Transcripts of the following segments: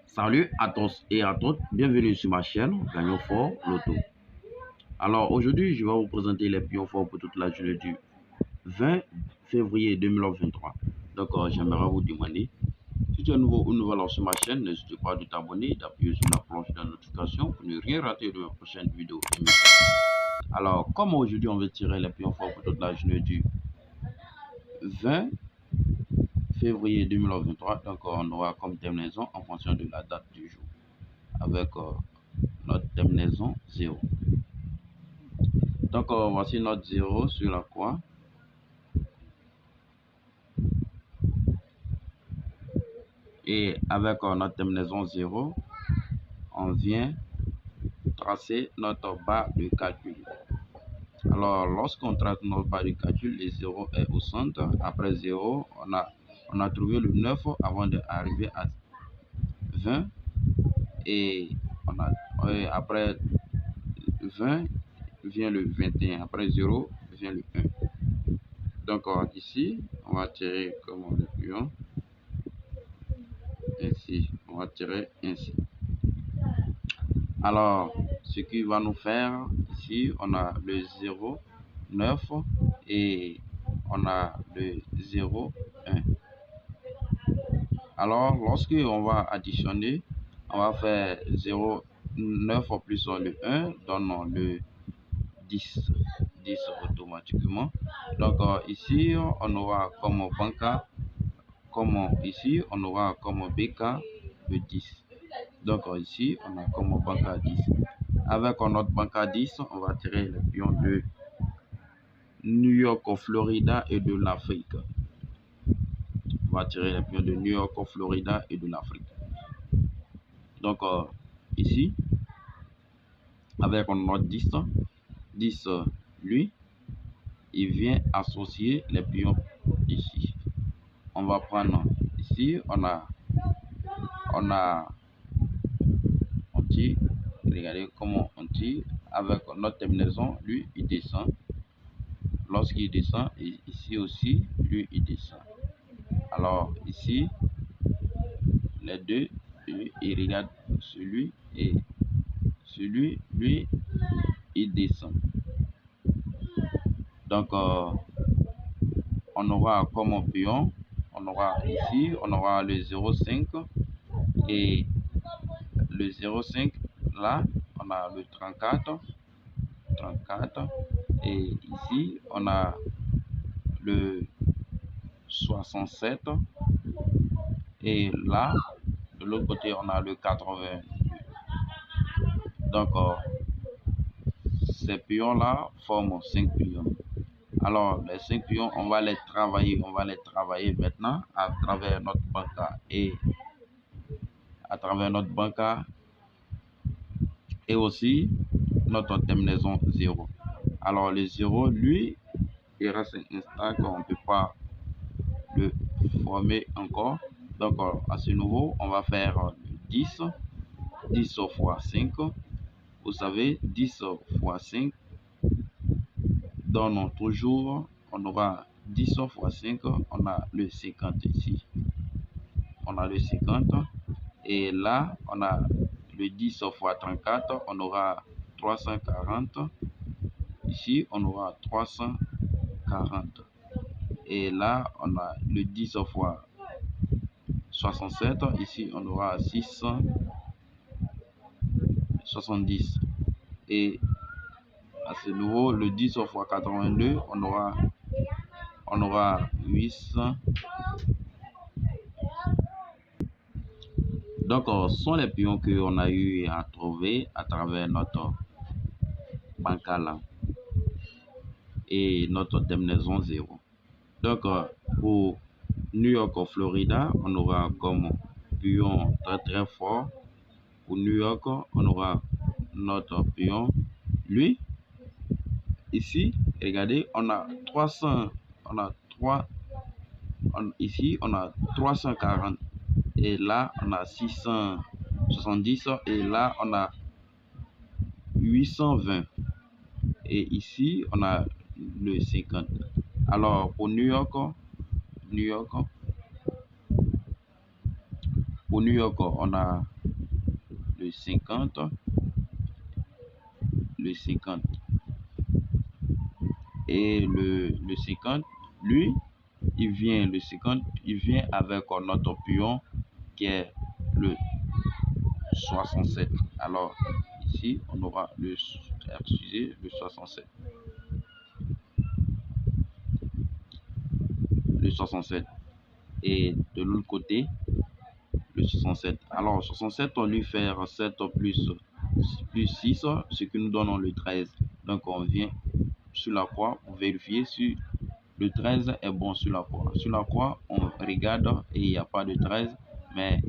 Salut à tous et à toutes, bienvenue sur ma chaîne Gagnons Fort Loto. Alors aujourd'hui, je vais vous présenter les pions forts pour toute la journée du 20 février 2023. Donc j'aimerais vous demander, si tu es nouveau ou nouvelle sur ma chaîne, n'hésite pas de t'abonner, d'appuyer sur la cloche de notification pour ne rien rater de mes prochaines vidéos et messages. Alors comme aujourd'hui on va tirer les pions forts pour toute la journée du 20 février 2023, donc on aura comme terminaison en fonction de la date du jour avec notre terminaison 0. Donc voici notre 0 sur la croix. Et avec notre terminaison 0, on vient tracer notre barre de calcul. Alors lorsqu'on trace notre barre de calcul, le 0 est au centre. Après 0, on a trouvé le 9 avant d'arriver à 20. Et après 20 vient le 21. Après 0 vient le 1. Donc ici, on va tirer comme le pion. Ainsi, on va tirer ainsi. Alors, ce qui va nous faire ici, on a le 0, 9 et on a le 0, 1. Alors, lorsque on va additionner, on va faire 0, 9 plus le 1 donne le 10 automatiquement. Donc ici, on aura comme banca, comme ici, on aura comme BK le 10. Donc ici, on a comme banca 10. Avec notre banca 10, on va tirer les pions de New York, Florida et de l'Afrique. On va tirer les pions de New York, Florida et de l'Afrique. Donc ici, avec notre 10, 10, lui, il vient associer les pions ici. On va prendre ici, on tire, regardez comment on tire avec notre terminaison, lui il descend. Lorsqu'il descend, et ici aussi, lui il descend. Alors ici, les deux, il regarde celui et celui, lui, il descend. Donc on aura comme pion, on aura ici, on aura le 0,5 et le 0,5 là, on a le 34 et ici on a le 67 et là de l'autre côté on a le 82. Donc ces pions là forment 5 pions. Alors les 5 pions on va les travailler maintenant à travers notre banca et aussi notre terminaison 0. Alors le 0, lui, il reste un instant qu'on ne peut pas le former encore. Donc à ce niveau, on va faire 10 fois 5. Vous savez, 10 fois 5 donne toujours, on aura 10 fois 5, on a le 50 ici. On a le 50 et là, on a le 10 fois 34, on aura 340. Ici, on aura 340. Et là, on a le 10 fois 67. Ici, on aura 670. Et à ce niveau, le 10 fois 82, on aura 800. Donc, ce sont les pions qu'on a eu à trouver à travers notre bancala et notre terminaison 0. Donc, pour New York, Florida, on aura comme pion très fort. Pour New York, on aura notre pion. Lui, ici, regardez, on a 300, on a 3, ici, on a 340. Et là, on a 670. Et là, on a 820. Et ici, on a le 50. Alors, pour New York, Pour New York, on a le 50, le 50 et le 50, lui, le 50, il vient avec notre pion qui est le 67. Alors, ici, on aura le 67. Le 67. Et de l'autre côté, le 67. Alors, 67, on lui fait 7 plus 6, ce qui nous donne le 13. Donc, on vient sur la croix pour vérifier si le 13 est bon sur la croix. Sur la croix, on regarde et il n'y a pas de 13, mais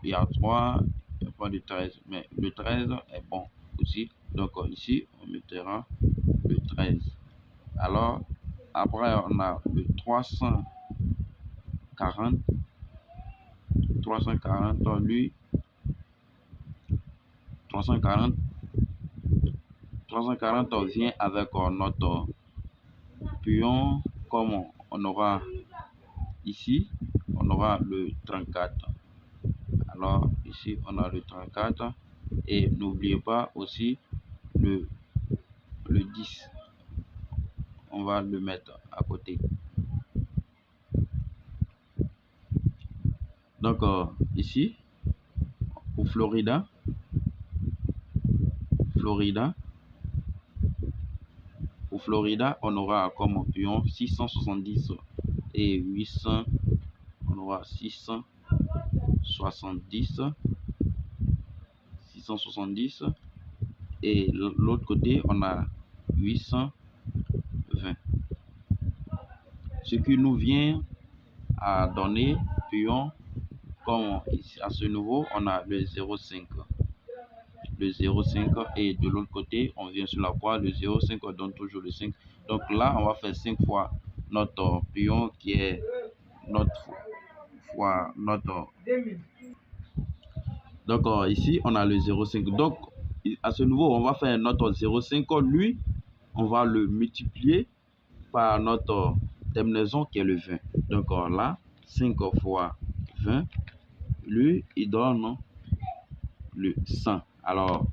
il y a 3, il n'y a pas de 13, mais le 13 est bon aussi. Donc, ici, on mettra le 13. Alors, après, on a le 340. 340, lui, 340 vient avec notre pion, comme on aura ici, on aura le 34. Alors, ici, on a le 34. Et n'oubliez pas aussi le 10. On va le mettre à côté. Donc, ici, pour Florida, pour Florida, on aura comme pion 670 et 800. On aura 670 et l'autre côté, on a 820. Ce qui nous vient à donner pion, comme ici, à ce niveau, on a le 0,5. Le 0,5 et de l'autre côté, on vient sur la croix, le 0,5 donne toujours le 5. Donc là, on va faire 5 fois notre pion qui est notre fois notre. Donc ici, on a le 0,5. Donc à ce niveau, on va faire notre 0,5. Lui, on va le multiplier par notre terminaison qui est le 20. Donc là, 5 fois 20, lui, il donne le 100. Alors,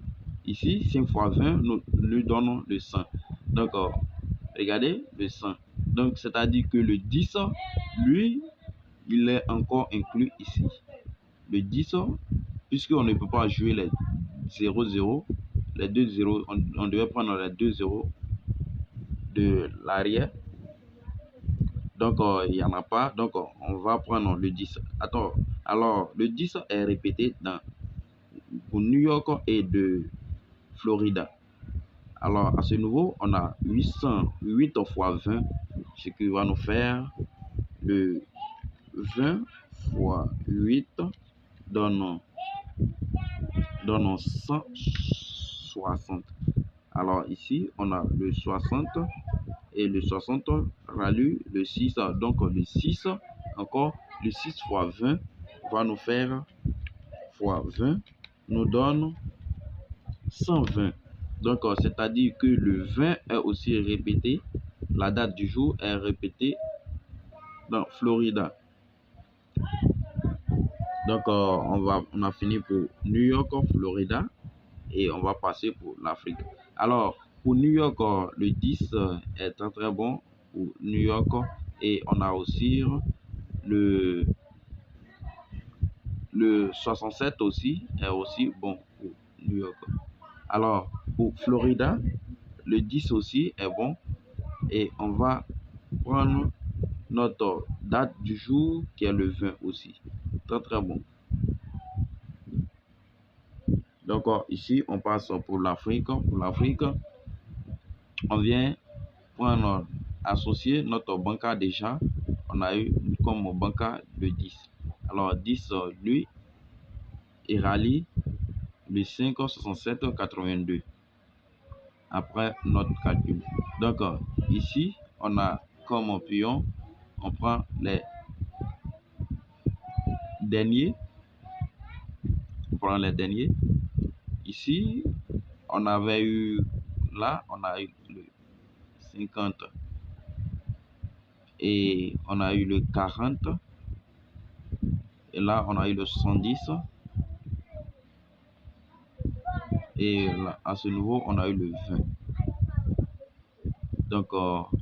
ici, 5 fois 20 nous lui donnons le 100. Donc, regardez le 100. Donc, c'est-à-dire que le 10, lui, il est encore inclus ici. Le 10, puisqu'on ne peut pas jouer les 0, 0, les 2 0, on devait prendre les 2 0 de l'arrière. Donc, il n'y en a pas. Donc, on va prendre le 10. Attends, alors, le 10 est répété pour New York et de Florida. Alors, à ce niveau, on a 808 fois 20, ce qui va nous faire le 20 fois 8 donne 160. Alors, ici, on a le 60 et le 60 rallie le 6. Donc, le 6, encore, le 6 fois 20 va nous faire fois 20, nous donne 120. Donc, c'est-à-dire que le 20 est aussi répété. La date du jour est répétée dans Florida. Donc, on a fini pour New York, Florida, et on va passer pour l'Afrique. Alors, pour New York, le 10 est très très bon pour New York, et on a aussi le 67 aussi est aussi bon pour New York. Alors, pour Florida, le 10 aussi est bon. Et on va prendre notre date du jour qui est le 20 aussi. Très très bon. Donc ici, on passe pour l'Afrique. Pour l'Afrique, on vient prendre, associer notre banca déjà. On a eu comme banca le 10. Alors 10, lui, il rallie le 5, 67, 82. Après notre calcul. Donc ici, on a comme pion, on prend les derniers. On prend les derniers. Ici, on avait eu, là, on a eu le 50 et on a eu le 40 Et là, on a eu le 70. Et là, à ce niveau, on a eu le 20. Donc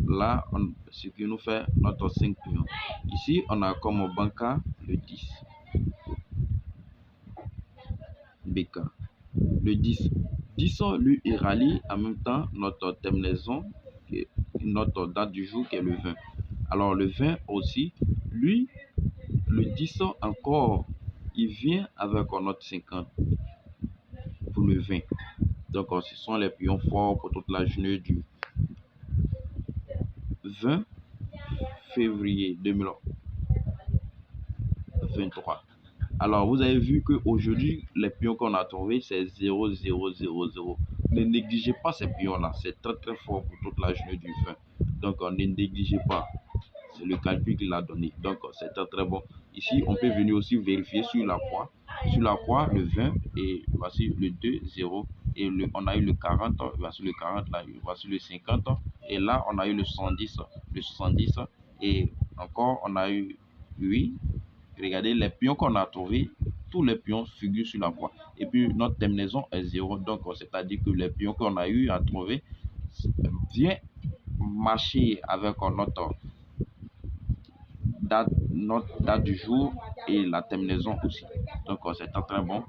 là, ce qui nous fait notre 5 pions. Ici, on a comme banca le 10. BK. Le 10. 10, lui, il rallie en même temps notre terminaison, notre date du jour qui est le 20. Alors le 20 aussi, lui, le 10 encore, il vient avec notre 50 pour le 20. Donc ce sont les pions forts pour toute la journée du 20 février 2023. Alors vous avez vu qu'aujourd'hui, les pions qu'on a trouvés, c'est 0, 0, 0, 0. Ne négligez pas ces pions-là, c'est très très fort pour toute la journée du 20. Donc ne négligez pas. C'est le calcul qu'il a donné. Donc, c'est très très bon. Ici, on peut venir aussi vérifier sur la croix. Sur la croix, le 20 et voici le 2, 0. Et on a eu le 40, voici le 40, là, voici le 50. Et là, on a eu le 110, le 70. Et encore, on a eu 8. Regardez les pions qu'on a trouvés. Tous les pions figurent sur la croix. Et puis, notre terminaison est 0. Donc, c'est-à-dire que les pions qu'on a eu à trouver viennent marcher avec notre date du jour et la terminaison aussi. Donc c'est très bon.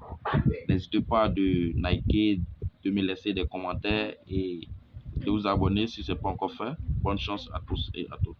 N'hésitez pas de liker, de me laisser des commentaires et de vous abonner si ce n'est pas encore fait. Bonne chance à tous et à toutes.